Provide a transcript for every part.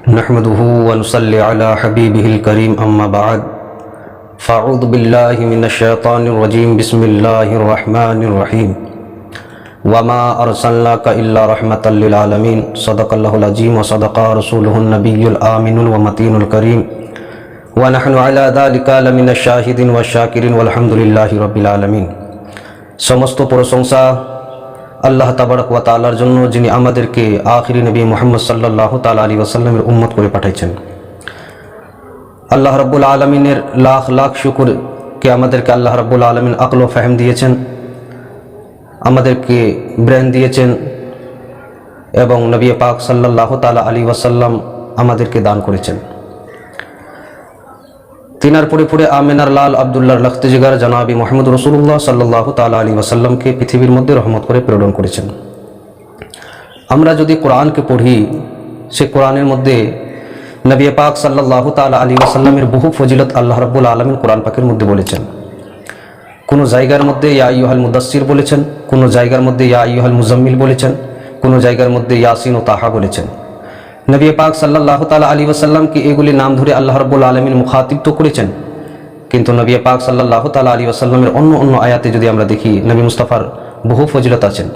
नहमदुहु व नुसल्ली अला हबीबिहिल करीम अम्मा बाद फ़अऊज़ु बिल्लाहि मिनश्शैतानिर रजीम बिस्मिल्लाहिर रहमानिर रहीम वमा अरसलनाका इल्ला रहमतल लिल आलमीन सदक़ल्लाहुल अज़ीम व सदक़ा रसूलुहुन नबियुल आमिनुल व मतीनुल करीम व नहनु अला ज़ालिका लमिनश शाहिदीन व शाकिरीन वल्हम्दुलिल्लाहि रब्बिल आलमीन। समस्त प्रशंसा আল্লাহ তাবারক ওয়া তাআলার জন্য, যিনি আমাদেরকে আখিরি নবী মুহাম্মদ সাল্লাল্লাহু তাআলা আলাইহি ওয়াসাল্লামের উম্মত করে পাঠাইছেন। আল্লাহ রাব্বুল আলামিনের লাখ লাখ শুকর কে আমাদেরকে আল্লাহ রাব্বুল আলামিন আকল ও ফাহম দিয়েছেন, আমাদেরকে ব্রেন দিয়েছেন এবং নবী পাক সাল্লাল্লাহু তাআলা আলাইহি ওয়াসাল্লাম আমাদেরকে দান করেছেন। তিনার পরে পরে আমিনার লাল আব্দুল্লাহর লখতেজিগার জনাবি মুহাম্মদ রাসূলুল্লাহ সাল্লাল্লাহু তাআলা আলাইহি ওয়াসাল্লামকে পৃথিবীর মধ্যে রহমত করে প্রেরণ করেছেন। আমরা যদি কোরআনকে পড়ি, সে কোরআনের মধ্যে নবী পাক সাল্লাল্লাহু তাআলা আলাইহি ওয়াসাল্লামের বহু ফজিলত আল্লাহ রাব্বুল আলামিন কোরআন পাকের মধ্যে বলেছেন। কোন জায়গার মধ্যে ইয়া আইয়ুহাল মুদাসসির বলেছেন, কোন জায়গার মধ্যে ইয়া আইয়ুহাল মুজাম্মিল বলেছেন, কোন জায়গার মধ্যে ইয়াসিন ও তাহা বলেছেন। নবী পাক সাল্লাল্লাহু তাআলা আলাইহি ওয়াসাল্লামকে এগুলি নাম ধরে আল্লাহ রাব্বুল আলামিন মুখাতিব তো করেছেন, কিন্তু নবী পাক সাল্লাল্লাহু তাআলা আলাইহি ওয়াসাল্লামের অন্য আয়াতে যদি আমরা দেখি, নবী মুস্তাফার বহু ফজিলত আছেন।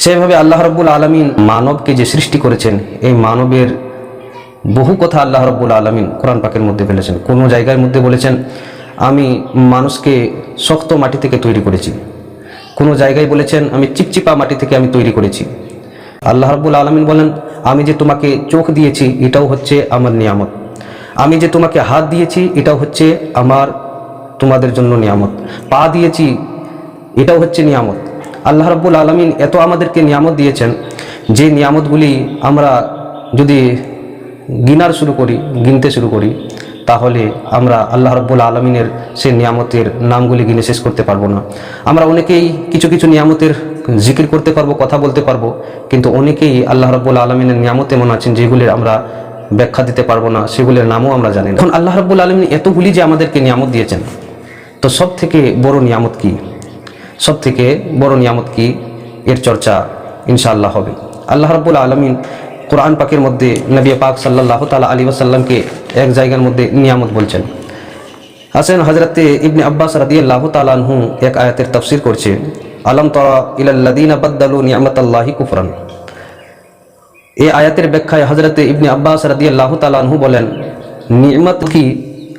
সেভাবে আল্লাহ রাব্বুল আলামিন মানবকে যে সৃষ্টি করেছেন, এই মানবের বহু কথা আল্লাহ রাব্বুল আলামিন কোরআন পাকের মধ্যে বলেছেন। কোন জায়গার মধ্যে বলেছেন, আমি মানুষকে শক্ত মাটি থেকে তৈরি করেছি। কোন জায়গায় বলেছেন, আমি চিপচিপা মাটি থেকে আমি তৈরি করেছি। আল্লাহ রাব্বুল আলামিন বলেন, আমি যে তোমাকে চোখ দিয়েছি এটাও হচ্ছে আমার নিয়ামত, আমি যে তোমাকে হাত দিয়েছি এটাও হচ্ছে আমার তোমাদের জন্য নিয়ামত, পা দিয়েছি এটাও হচ্ছে নিয়ামত। আল্লাহ রাব্বুল আলামিন এত আমাদেরকে নিয়ামত দিয়েছেন, যে নিয়ামতগুলি আমরা যদি গিনতে শুরু করি তাহলে আমরা আল্লাহ রাব্বুল আলামিনের সেই নিয়ামতের নামগুলি গিনে শেষ করতে পারবো না। আমরা অনেকেই কিছু নিয়ামতের জিকির করতে পারবো, কথা বলতে পারবো, কিন্তু অনেকেই আল্লাহ রাব্বুল আলামিনের নিয়ামত এমন আছেন যেগুলির আমরা ব্যাখ্যা দিতে পারবো না, সেগুলির নামও আমরা জানি না। এখন আল্লাহ রাব্বুল আলামিন এতগুলি যে আমাদেরকে নিয়ামত দিয়েছেন, তো সব থেকে বড় নিয়ামত কি? সব থেকে বড় নিয়ামত কি? এর চর্চা ইনশাআল্লাহ হবে। আল্লাহ রাব্বুল আলামিন কোরআন পাকের মধ্যে নবী পাক সাল্লাল্লাহু তাআলা আলাইহি ওয়াসাল্লামকে এক জায়গার মধ্যে নিয়ামত বলছেন। আসেন হযরতে ইবনে আব্বাস রাদিয়াল্লাহু তাআলা আনহু এক আয়াতের তাফসীর করছে, আলাম তারা ইলাল্লাযীনা বাদদালু নি'মাতাল্লাহি কুফরান। এই আয়াতের ব্যাখ্যায় হযরতে ইবনে আব্বাস রাদিয়াল্লাহু তাআলা আনহু বলেন, নিয়ামত কি?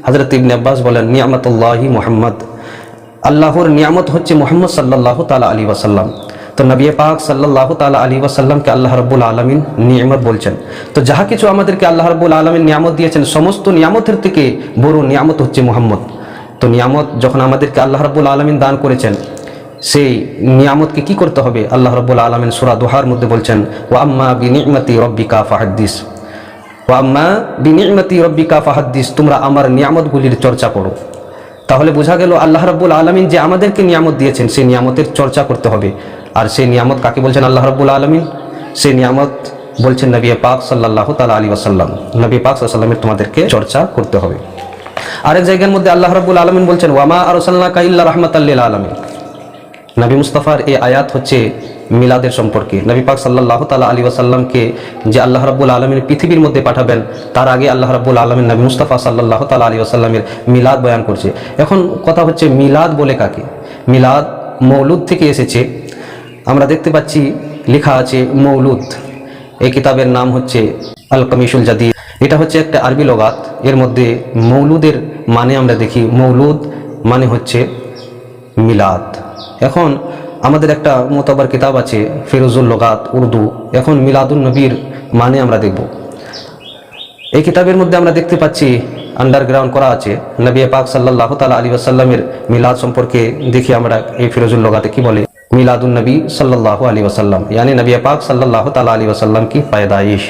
হযরতে ইবনে আব্বাস বলেন, নি'মাতুল্লাহি মুহাম্মদ, আল্লাহর নিয়ামত হচ্ছে মুহাম্মদ সাল্লাল্লাহু তাআলা আলাইহি ওয়াসাল্লাম। তো নবী পাক সাল্লাল্লাহু তাআলা আলাইহি ওয়াসাল্লামকে আল্লাহ রাব্বুল আলামিন নিয়ামত বলছেন। তো যাহা কিছু আমাদেরকে আল্লাহ রাব্বুল আলামিন নিয়ামত দিয়েছেন, সমস্ত নিয়ামতের থেকে বড় নিয়ামত হচ্ছে মুহাম্মদ। তো নিয়ামত যখন আমাদেরকে আল্লাহ রাব্বুল আলামিন দান করেছেন, সেই নিয়ামতকে কি করতে হবে? আল্লাহ রাব্বুল আলামিন সূরা দুহার মধ্যে বলছেন, ওয়া আম্মা বিনি'মাতি রাব্বিকা ফাহাদ্দিস, ওয়া আম্মা বিনি'মাতি রাব্বিকা ফাহাদ্দিস, তোমরা আমার নিয়ামতগুলির চর্চা করো। তাহলে বোঝা গেল আল্লাহ রাব্বুল আলামিন যে আমাদেরকে নিয়ামত দিয়েছেন, সেই নিয়ামতের চর্চা করতে হবে। আর সেই নিয়ামত কাকে বলছেন আল্লাহ রাব্বুল আলামিন? সেই নিয়ামত বলছেন নবী পাক সাল্লাল্লাহু তাআলা আলাইহি ওয়াসাল্লাম। নবী পাক সাল্লাল্লাহু আলাইহি ওয়াসাল্লামের তোমাদেরকে চর্চা করতে হবে। আরেক জায়গার মধ্যে আল্লাহ রাব্বুল আলামিন বলছেন, ওয়া মা আরসালনাকা ইল্লা রাহমাতাল লিল আলামিন। নবী মুস্তাফার এই আয়াত হচ্ছে মিলাদের সম্পর্কে। নবী পাক সাল্লাল্লাহু তাআলা আলাইহি ওয়াসাল্লামকে যে আল্লাহ রাব্বুল আলামিন পৃথিবীর মধ্যে পাঠাবেন, তার আগে আল্লাহ রাব্বুল আলামিন নবী মুস্তাফা সাল্লাল্লাহু তাআলা আলাইহি ওয়াসাল্লামের মিলাদ বয়ান করছে। এখন কথা হচ্ছে, মিলাদ বলে কাকে? মিলাদ মৌলুদ থেকে এসেছে। আমরা দেখতে পাচ্ছি লেখা আছে মৌলুদ। এই কিতাবের নাম হচ্ছে আল কামিশুল জাদিদ। এটা হচ্ছে একটা আরবি লগাত। এর মধ্যে মৌলুদের মানে আমরা দেখি, মৌলুদ মানে হচ্ছে মিলাদ। এখন আমাদের একটা মোতাবার কিতাব আছে ফিরোজুল লগাত উর্দু। এখন মিলাদুন নবীর মানে আমরা দেখব। এই কিতাবের মধ্যে আমরা দেখতে পাচ্ছি আন্ডারগ্রাউন্ড করা আছে নবী পাক সাল্লাল্লাহু তাআলা আলাইহি ওয়াসাল্লামের মিলাদ সম্পর্কে। দেখি আমরা এই ফিরোজুল লগাতে কি বলে, মিলাদুন নবী সাল্লাল্লাহু আলাইহি ওয়াসাল্লাম यानी নবী পাক সাল্লাল্লাহু তাআলা আলাইহি ওয়াসাল্লাম কি পয়দাইশ।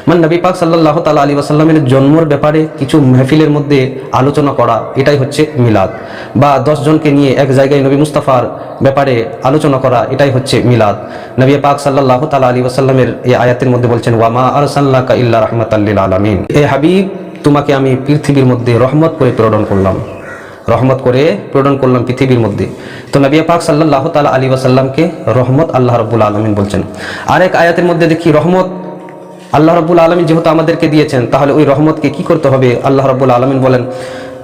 মানে নবী পাক সাল্লাল্লাহু তাআলা আলাইহি ওয়াসাল্লামের জন্মের ব্যাপারে কিছু মাহফিলের মধ্যে আলোচনা করা, এটাই হচ্ছে মিলাদ। বা 10 জনকে নিয়ে এক জায়গায় নবী মুস্তাফার ব্যাপারে আলোচনা করা, এটাই হচ্ছে মিলাদ। নবী পাক সাল্লাল্লাহু তাআলা আলাইহি ওয়াসাল্লামের এই আয়াতের মধ্যে বলছেন, ওয়া মা আরসালনাকা ইল্লা রাহমাতাল লিল আলামিন। হে হাবিব, তোমাকে আমি পৃথিবীর মধ্যে রহমত করে প্রেরণ করলাম, রহমত করে প্রেরণ করলাম পৃথিবীর মধ্যে। তো নবী পাক সাল্লাল্লাহু তাআলা আলাইহি ওয়াসাল্লামকে রহমত আল্লাহ রাব্বুল আলামিন বলছেন। আরেক আয়াতের মধ্যে দেখি রহমত আল্লাহ রাব্বুল আলামিন যেহেতু আমাদেরকে দিয়েছেন, তাহলে ওই রহমতকে কি করতে হবে? আল্লাহ রাব্বুল আলামিন বলেন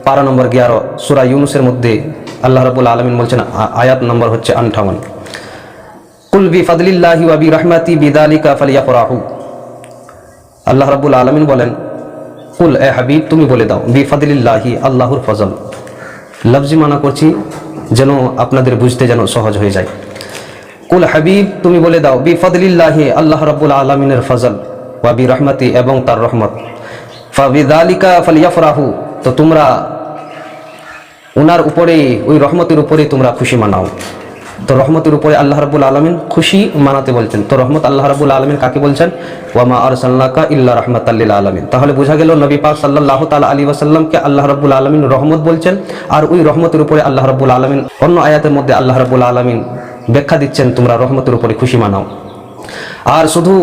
পারা নম্বর 11 সূরা ইউনূসের মধ্যে আল্লাহ রাব্বুল আলামিন বলছেন, আয়াত নম্বর হচ্ছে 58, কুল বিফাদলিল্লাহি ওয়া বিরহমাতি বিযালিকা ফালইফরাহু। আল্লাহ রাব্বুল আলামিন বলেন, কুল, এ হাবিব তুমি বলে দাও, বিফাদলিল্লাহি, আল্লাহর ফজল। লফজি মানা করছি যেন আপনাদের বুঝতে যেন সহজ হয়ে যায়। কুল হাবিব তুমি বলে দাও, বিফাদলিল্লাহি, আল্লাহ রাব্বুল আলামিনের ফজল, ওয়া বিরহমাতি, এবং তার রহমত, ফাবিযালিকা ফালইফরাহু, তো তোমরা ওনার উপরে, ওই রহমতের উপরে তোমরা খুশি মানাও। তো রহমতের উপরে আল্লাহ রাব্বুল আলামিন খুশি মানাতে বলছেন। তো রহমত আল্লাহ রাব্বুল আলামিন কাকে বলছেন? ওয়া মা আরসালনাকা ইল্লা রাহমাতাল লিল আলামিন। তাহলে বোঝা গেল নবী পাক সাল্লাল্লাহু তাআলা আলাইহি ওয়াসাল্লামকে আল্লাহ রাব্বুল আলামিন রহমত বলছেন, আর ওই রহমতের উপরে আল্লাহ রাব্বুল আলামিন অন্য আয়াতের মধ্যে আল্লাহ রাব্বুল আলামিন ব্যাখ্যা দিচ্ছেন তোমরা রহমতের উপরে খুশি মানাও। আর শুধু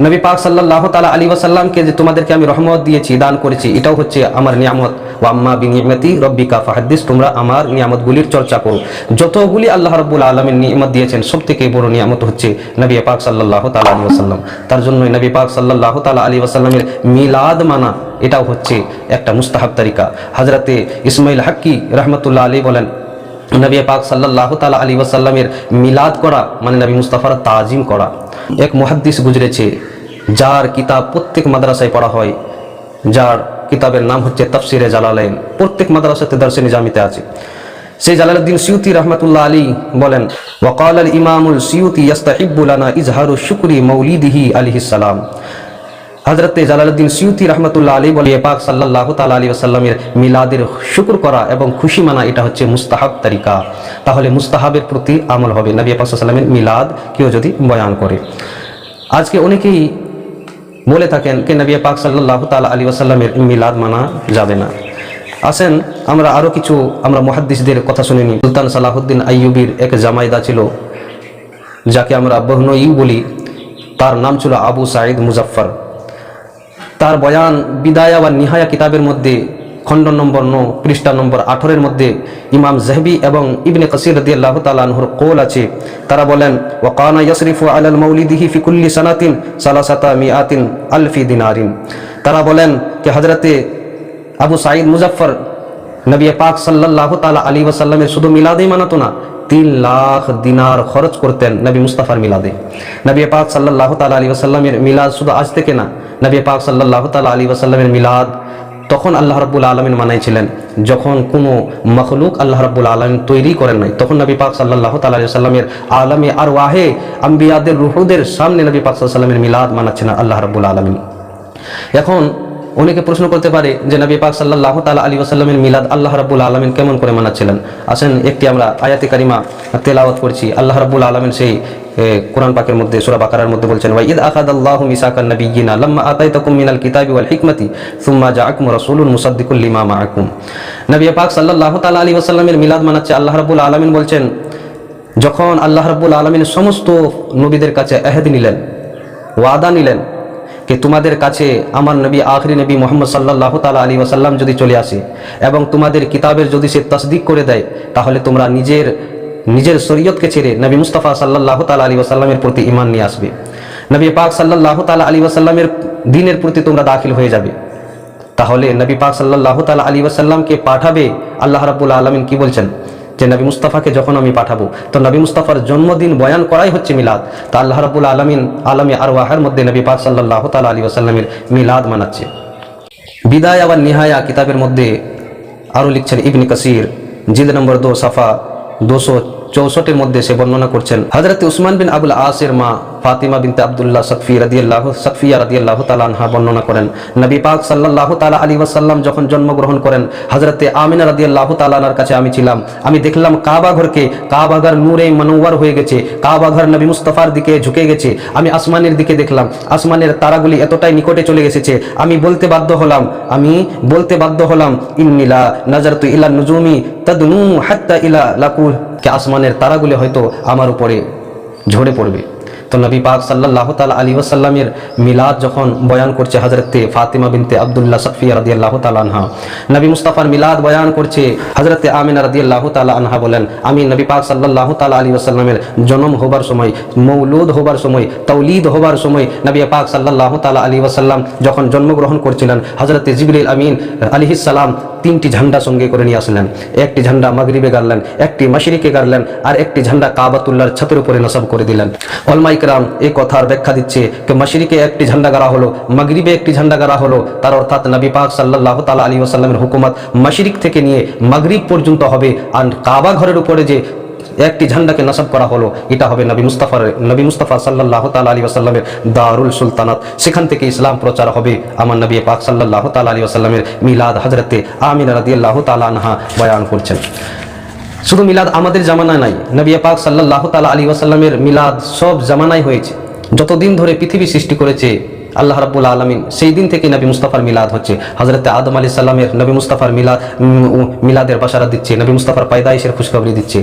নবী পাক সাল্লাল্লাহু তাআলা আলাইহি ওয়াসাল্লামকে যে তোমাদেরকে আমি রহমত দিয়েছি, দান করেছি, এটাও হচ্ছে আমার নিয়ামত। ওয়া আম্মা বিনিয়ামতি রাব্বিকা ফাহাদ্দিস, তোমরা আমার নিয়ামতগুলির চর্চা করো। যতগুলি আল্লাহ রাব্বুল আলামিন নিয়ামত দিয়েছেন, সবথেকে বড় নিয়ামত হচ্ছে নবী পাক সাল্লাল্লাহু তাআলা আলাইহি ওয়াসাল্লাম। তার জন্যই নবী পাক সাল্লাল্লাহু তাআলা আলাইহি ওয়াসাল্লামের মিলাদ মানা, এটাও হচ্ছে একটা মুস্তাহাব তরিকা। হযরতে ইসমাইল হাক্কি রাহমাতুল্লাহ আলাইহি বলেন, নবী পাক সাল্লাল্লাহু তাআলা আলাইহি ওয়াসাল্লামের মিলাদ করা মানে নবী মুস্তাফার তাজিম করা। এক মুহাদ্দিস গুজরেছে, যার কিতাব প্রত্যেক মাদ্রাসায় পড়া হয়, যার কিতাবের নাম হচ্ছে তাফসিরে জালালাইন, প্রত্যেক মাদ্রাসাতে দরসে নিজামিতে আছে। সেই জালালউদ্দিন সিয়ুতি রাহমাতুল্লাহ আলাইহি বলেন, ওয়াকাল আল ইমামুল সিয়ুতি ইস্তাহিব্বু লানা ইজহারু শুকরি মাউলিদিহি আলাইহিস সালাম। হযরতে জালালউদ্দিন সিয়ুতি রাহমাতুল্লাহ আলাইহি বলে, পাক সাল্লাল্লাহু তাআলা আলাইহি ওয়াসাল্লামের মিলাদের শুকর করা এবং খুশি মানা, এটা হচ্ছে মুস্তাহাব তরিকা। তাহলে মুস্তাহাবের প্রতি আমল হবে নবী পাক সাল্লাল্লাহু আলাইহি ওয়াসাল্লামের মিলাদ কেউ যদি বয়ান করে। আজকে অনেকেই বলে থাকেন যে নবী পাক সাল্লাল্লাহু তাআলা আলাইহি ওয়াসাল্লামের মিলাদ মানা যাবে না। আসেন আমরা আরো কিছু মুহাদ্দিসদের কথা শুনে নিই। সুলতান সালাহুদ্দিন আইয়ুবীর এক জামাইদা ছিল, যাকে আমরা বহনই বলি। তার নাম ছিল আবু সাঈদ মুজাফফর। তার বয়ান বিদায়া ওয়া নিহায়া কিতাবের মধ্যে খণ্ড নম্বর 9 পৃষ্ঠা নম্বর 18 মধ্যে ইমাম যাহবি এবং ইবনে কাসির রাদিয়াল্লাহু তাআলা আনহুর কওল আছে। তারা বলেন, ওয়া কানা ইয়াসরিফু আলাল মাউলিদিহি ফি কুল্লি সানাতিন সালাসাতা মিআতিন আলফি দিনারিন। তারা বলেন যে হযরতে আবু সাঈদ মুজাফফর নবী পাক সাল্লাল্লাহু তাআলা আলাইহি ওয়াসাল্লামের শুধু মিলাদেই মানাতো না, 3 লাখ দিনার খরচ করতেন নবী মুস্তাফার মিলাদে। নবী পাক সাল্লাল্লাহু তাআলা আলাইহি ওয়াসাল্লামের মিলাদ শুধু আজ থেকে না, নবী পাক সাল্লাল্লাহু তাআলা আলাইহি ওয়াসাল্লামের মিলাদ তখন আল্লাহ রাব্বুল আলামিন মানাইছিলেন যখন কোনো মাখলুক আল্লাহ রাব্বুল আলামিন তৈরি করেন নাই। তখন নবী পাক সাল্লাল্লাহু তাআলা আলাইহি ওয়াসাল্লামের আলামে আরওয়াহে আম্বিয়াদের রূহদের সামনে নবী পাক সাল্লাল্লাহু আলাইহি ওয়াসাল্লামের মিলাদ মানাচ্ছেন আল্লাহ রাব্বুল আলামিন। এখন অনেকে প্রশ্ন করতে পারে যে নবী পাক সাল্লাল্লাহু তাআলা আলাইহি ওয়াসাল্লামের মিলাদ আল্লাহ রাব্বুল আলামিন কেমন করে মানাচ্ছিলেন। আসেন একটি আমরা আয়াতে কারিমা তেলাওয়াত করছি। আল্লাহ রাব্বুল আলামিন সেই কোরআন পাকের মধ্যে সূরা বাকারার মধ্যে বলছেন, ওয়া ইয আখাযাল্লাহু মিসাকান নাবিয়্যিনা লাম্মা আতাইতাকুম মিনাল কিতাবি ওয়াল হিকমাতি সুম্মা জাআকুম রাসূলুন মুসাদ্দিকুল লিমা মাআকুম। নবী পাক সাল্লাল্লাহু তাআলা আলাইহি ওয়াসাল্লামের মিলাদ মানাচ্ছে আল্লাহ রাব্বুল আলামিন বলছেন, যখন আল্লাহ রাব্বুল আলামিন সমস্ত নবীদের কাছে আহদ নিলেন, ওয়াদা নিলেন कि तुम्हाদের কাছে আমার নবী আখরি নবী মুহাম্মদ সাল্লাল্লাহু তাআলা আলাইহি ওয়াসাল্লাম যদি চলে আসে এবং তোমাদের কিতাবের যদি সে তাসদীক করে দেয়, তাহলে তোমরা নিজের শরীয়তকে ছেড়ে নবী মুস্তাফা সাল্লাল্লাহু তাআলা আলাইহি ওয়াসাল্লামের প্রতি ঈমান নিয়ে আসবে। নবী পাক সাল্লাল্লাহু তাআলা আলাইহি ওয়াসাল্লামের দ্বীনের প্রতি তোমরা দাখিল হয়ে যাবে। তাহলে নবী পাক সাল্লাল্লাহু তাআলা আলাইহি ওয়াসাল্লামকে পাঠাবে আল্লাহ রাব্বুল আলামিন কি বলছেন যে নবী মুস্তাফাকে যখন আমি পাঠাবো, তো নবী মুস্তাফার জন্মদিন বয়ান করাই হচ্ছে মিলাদ। তা আল্লাহ রাব্বুল আলামিন আলামে আরওয়াহের মধ্যে নবী পাক সাল্লাল্লাহু তাআলা আলাইহি ওয়াসাল্লামের মিলাদ মানাচ্ছে। বিদায়া ওয়া নিহায়া কিতাবের মধ্যে আরো লিখছেন ইবনে কাসির জিলদ নম্বর 2 সাফা 264 মধ্যে সে বর্ণনা করছেন, হযরত উসমান বিন আবুল আসের মা ফাতিমা বিনতে আব্দুল্লাহ সাকফিয়া রাদিয়াল্লাহু তাআলা আনহা বর্ণনা করেন, নবী পাক সাল্লাল্লাহু তাআলা আলাইহি ওয়াসাল্লাম যখন জন্মগ্রহণ করেন, হযরতে আমিনা রাদিয়াল্লাহু তাআলা আনহার কাছে আমি ছিলাম। আমি দেখলাম কাবা ঘরকে, কাবা ঘর নূরে মনোয়ার হয়ে গেছে, কাবা ঘর নবী মুস্তাফার দিকে ঝুঁকে গেছে। আমি আসমানের দিকে দেখলাম, আসমানের তারাগুলি এতটাই নিকটে চলে এসেছে, আমি বলতে বাধ্য হলাম ইন্নিলা নাজারতু ইলা নুজুমি তাদনু হাত্তা ইলা লাকুল, কে আসমানের তারাগুলি হয়তো আমার উপরে ঝরে পড়বে। তো নবী পাক সাল্লাল্লাহু তাআলা আলাইহি ওয়াসাল্লামের মিলাদ যখন বয়ান করছে হযরতে ফাতিমা বিনতে আব্দুল্লাহ সাফিয়া রাদিয়াল্লাহু তাআলা আনহা, নবী মুস্তাফার মিলাদ বয়ান করছে হযরতে আমিনা রাদিয়াল্লাহু তাআলা আনহা বলেন, আমি নবী পাক সাল্লাল্লাহু তাআলা আলাইহি ওয়াসাল্লামের জন্ম হবার সময়, মৌলুদ হবার সময়, তাওলীদ হবার সময় নবী পাক সাল্লাল্লাহু তাআলা আলাইহি ওয়াসাল্লাম যখন জন্মগ্রহণ করছিলেন, হযরতে জিবরিল আমিন আলাইহিস সালাম তিনটি ঝান্ডা সঙ্গে করে নিয়ে আসলেন। একটি ঝান্ডা মাগরিবে গাড়লেন, একটি মাশরিকে গাড়লেন, আর একটি ঝান্ডা কাবাতুল্লাহর ছাদের উপরে নসব করে দিলেন। উলামা ইকরাম এই কথার ব্যাখ্যা দিচ্ছে যে মাশরিকে একটি ঝান্ডা গাড়া হলো, মাগরিবে একটি ঝান্ডা গাড়া হলো, তার অর্থাৎ নবী পাক সাল্লাল্লাহু তাআলা আলাইহি ওয়াসাল্লামের হুকুমত মাশরিক থেকে নিয়ে মাগরিব পর্যন্ত হবে। আর কাবা ঘরের উপরে যে একটি ঝান্ডাকে নসব করা হলো, এটা হবে নবী মুস্তাফা সাল্লাল্লাহু তাআলা আলাইহি ওয়াসাল্লামের দারুল সুলতানাত। সেখান থেকে ইসলাম প্রচার হবে। আমার নবী পাক সাল্লাল্লাহু তাআলা আলাইহি ওয়াসাল্লামের মিলাদ হযরতে আমিনা রাদিয়াল্লাহু তাআলা আনহা বয়ান করছেন। শুধু মিলাদ আমাদের জামানায় নাই, নবী পাক সাল্লাল্লাহু তাআলা আলাইহি ওয়াসাল্লামের মিলাদ সব জামানায় হয়েছে। যতদিন ধরে পৃথিবী সৃষ্টি করেছে আল্লাহ রাব্বুল আলামিন, সেই দিন থেকে নবী মুস্তাফার মিলাদ হচ্ছে। হযরতে আদম আলাইহিস সালামের নবী মুস্তাফার মিলাদের বাশারাত দিচ্ছে, নবী মুস্তাফার পয়দাইশের খুশখবরি দিচ্ছে।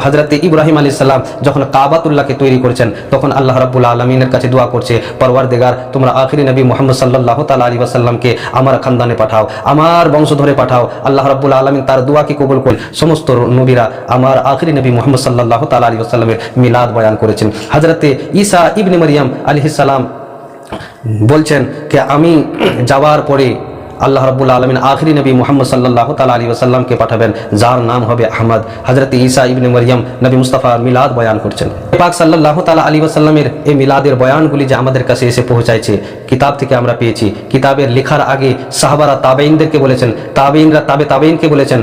হযরতে ইব্রাহিম আলাইহিস সালাম যখন কাবাতুল্লাহকে তৈরি করেছেন, তখন আল্লাহ রাব্বুল আলামিনের কাছে দোয়া করছে, পরওয়ারদিগার তোমরা আখিরি নবী মুহাম্মদ সাল্লাল্লাহু তাআলা আলাইহি ওয়াসাল্লামকে আমার খানদানে পাঠাও, আমার বংশধরে পাঠাও। আল্লাহ রাব্বুল আলামিন তার দোয়াকে কবুল করে সমস্ত নবীরা আমার আখিরি নবী মুহাম্মদ সাল্লাল্লাহু তাআলা আলাইহি ওয়াসাল্লামের মিলাদ বয়ান করেছেন। হযরতে ঈসা ইবনে মারইয়াম আলাইহিস সালাম বলছেন যে আমি যাওয়ার পরে আল্লাহ রাব্বুল আলামিন আখিরি নবী মুহাম্মদ সাল্লাল্লাহু তাআলা আলাইহি ওয়াসাল্লামকে পাঠাবেন, যার নাম হবে আহমদ। হযরত ঈসা ইবনে মারইয়াম নবী মুস্তাফার মিলাদ বয়ান করছেন। পাক সাল্লাল্লাহু তাআলা আলাইহি ওয়াসাল্লামের এই মিলাদের বয়ানগুলি যে আমাদের কাছে এসে পৌঁছাইছে, কিতাব থেকে আমরা পেয়েছি। কিতাবের লেখার আগে সাহাবারা তাবেঈনদেরকে বলেছেন, তাবেঈনরা তাবেঈনকে বলেছেন,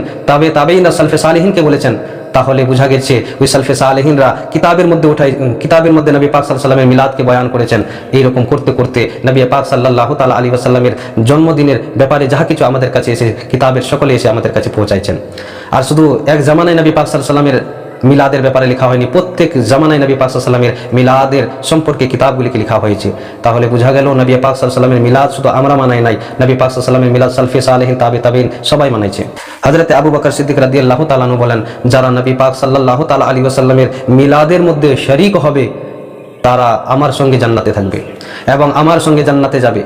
তাবেঈনরা সালফে সালেহিনকে বলেছেন। তাহলে বোঝা গেছে ওই সালফে সালেহিনরা কিতাবের মধ্যে নবী পাক সাল্লাল্লাহু আলাইহি ওয়াসাল্লামের মিলাদকে বয়ান করেছেন। এইরকম করতে করতে নবী পাক সাল্লাল্লাহু তাআলা আলাইহি ওয়াসাল্লামের জন্মদিনের ব্যাপারে যাহা কিছু আমাদের কাছে এসে কিতাবের সকলে এসে আমাদের কাছে পৌঁছাইছেন। আর শুধু এক জামানায় নবী পাক সাল্লাল্লাহু আলাইহি ওয়াসাল্লামের মিলাদের ব্যাপারে লেখা হয়নি, প্রত্যেক জামানায় নবী পাক সাল্লাল্লাহু আলাইহি ওয়াসাল্লামের মিলাদের সম্পর্কে কিতাবগুলিকে লেখা হয়েছে। তাহলে বোঝা গেল নবী পাক সাল্লাল্লাহু আলাইহি ওয়াসাল্লামের মিলাদ শুধু আমরা মানাই নাই, নবী পাক সাল্লাল্লাহু আলাইহি ওয়াসাল্লামের মিলাদ সালফে সালেহিন তাবেঈন সবাই মানাইছে। হযরতে আবু বকর সিদ্দিক রাদিয়াল্লাহু তাআলা আনহু বলেন, যারা নবী পাক সাল্লাল্লাহু তাআলা আলাইহি ওয়াসাল্লামের মিলাদের মধ্যে শরীক হবে, তারা আমার সঙ্গে জান্নাতে থাকবে এবং আমার সঙ্গে জান্নাতে যাবে।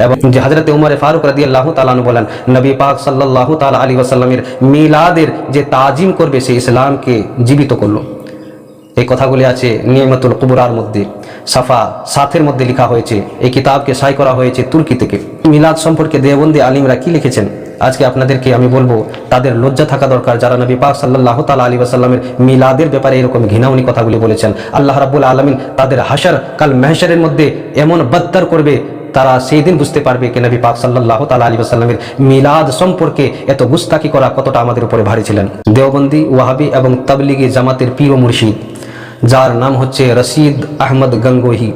এবং যে হযরতে উমর ফারুক রাদিয়াল্লাহু তাআলা আনহু বলেন, নবী পাক সাল্লাল্লাহু তাআলা আলাইহি ওয়াসাল্লামের মিলাদের যে তাজিম করবে, সে ইসলামকে জীবিত করলো। এই কথাগুলি আছে নিয়ামতুল কুবরার মধ্যে, সাফা 7 মধ্যে লেখা হয়েছে। এই কিতাবকে শাই করা হয়েছে তুর্কি থেকে। মিলাদ সম্পর্কে দেওবন্দি আলিমরা কি লিখেছেন আজকে আপনাদেরকে আমি বলবো। তাদের লজ্জা থাকা দরকার, যারা নবী পাক সাল্লাল্লাহু তাআলা আলাইহি ওয়াসাল্লামের মিলাদের ব্যাপারে এরকম ঘৃণাউনি কথাগুলি বলেছেন। আল্লাহ রাব্বুল আলামিন তাদের হাশর কাল মাহশরের মধ্যে এমন বদতর করবে, তারা সেই দিন বুঝতে পারবে যে নবী পাক সাল্লাল্লাহু তাআলা আলাইহি ওয়াসাল্লামের মিলাদ সম্পর্কে এত গুস্তাখি করা কতটা আমাদের উপরে ভারী ছিলেন। দেওবন্দি, ওয়াহাবি এবং তাবলিগি জামাতের পীর ও মুর্শিদ, যার নাম হচ্ছে রশিদ আহমদ গঙ্গোহি,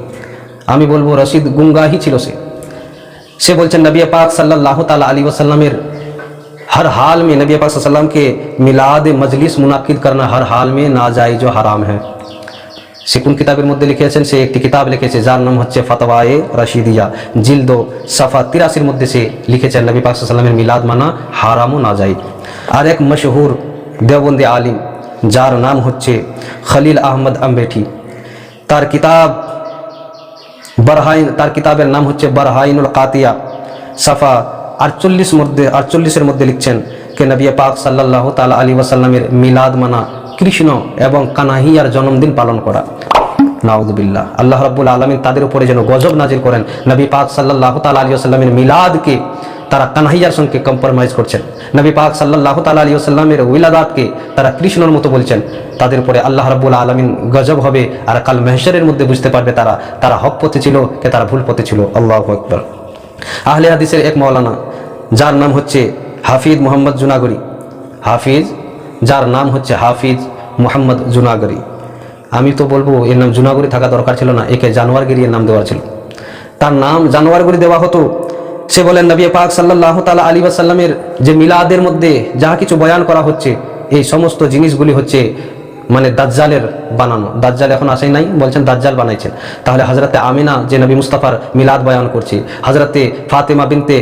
আমি বলবো রশিদ গুঙ্গাহি ছিল সে বলছেন নবী পাক সাল্লাল্লাহু তাআলা আলাইহি ওয়াসাল্লামের हर हाल में नबी पाक सल्लल्लाहु अलैहि वसल्लम के मिलाद मजलिस मुनाकिद करना हर हाल में नाजायज व हराम है। সে কোন কিতাবের মধ্যে লিখেছেন? সে একটি কিতাব লিখেছে যার নাম হচ্ছে ফতওয়ায়ে রাশিদিয়া, জিলদ সাফা 83 মধ্যে সে লিখেছেন নবী পাক সাল্লাল্লাহু আলাইহি ওয়াসাল্লামের মিলাদ মানা হারাম ও নাজায়েজ। আর এক মশহুর দেওবন্দি আলিম যার নাম হচ্ছে খলিল আহমদ আম্বেঠি, তার কিতাবের নাম হচ্ছে বরহাইনুল কাতিয়া, সাফা 48 মধ্যে লিখছেন যে নবী পাক সাল্লাল্লাহু তাআলা আলাইহি ওয়াসাল্লামের মিলাদ মানা কৃষ্ণ এবং কানাহিয়ার জন্মদিন পালন করা। নাউযুবিল্লাহ। আল্লাহ রাব্বুল আলামিন তাদের উপরে যেন গজব নাজিল করেন। নবী পাক সাল্লাল্লাহু তাআলা আলাইহি ওয়াসাল্লামের মিলাদকে তারা কানাহিয়ার সঙ্গে কম্প্রোমাইজ করছেন। নবী পাক সাল্লাল্লাহু তাআলা আলাইহি ওয়াসাল্লামের উইলাদাতকে তারা কৃষ্ণর মতো বলছেন। তাদের উপরে আল্লাহ রাব্বুল আলামিন গজব হবে, আর কাল মাহশরের মধ্যে বুঝতে পারবে তারা হক পথে ছিল কে তারা ভুল পথে ছিল। আল্লাহু আকবার। আহলে হাদিসের এক মাওলানা যার নাম হচ্ছে হাফিজ মোহাম্মদ জুনাগরি, যার নাম হচ্ছে হাফিজ মোহাম্মদ জুনাগরি, আমি তো বলবো এর নাম জুনাগরি থাকা দরকার ছিল না, একে জানোয়ারগিরি এর নাম দেওয়া ছিল। তার নাম জানোয়ারগিরি দেওয়া হতো। সে বলেন নবী পাক সাল্লাল্লাহু তাআলা আলাইহি ওয়াসাল্লামের যে মিলাদের মধ্যে যাহা কিছু বয়ান করা হচ্ছে, এই সমস্ত জিনিসগুলি হচ্ছে মানে দাজ্জালের বানানো। দাজ্জাল এখন আসেই নাই, বলছেন দাজ্জাল বানাইছেন। তাহলে হযরতে আমিনা যে নবী মুস্তাফার মিলাদ বয়ান করছে, হযরতে ফাতেমা বিনতে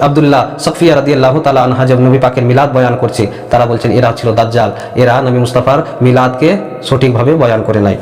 আব্দুল্লাহ সাফিয়া রাদিয়াল্লাহু তাআলা আনহা যে নবী পাকের মিলাদ বয়ান করছে, তারা বলছেন এরা ছিল দাজ্জাল, এরা নবী মুস্তাফার মিলাদকে সঠিকভাবে বয়ান করে নাই।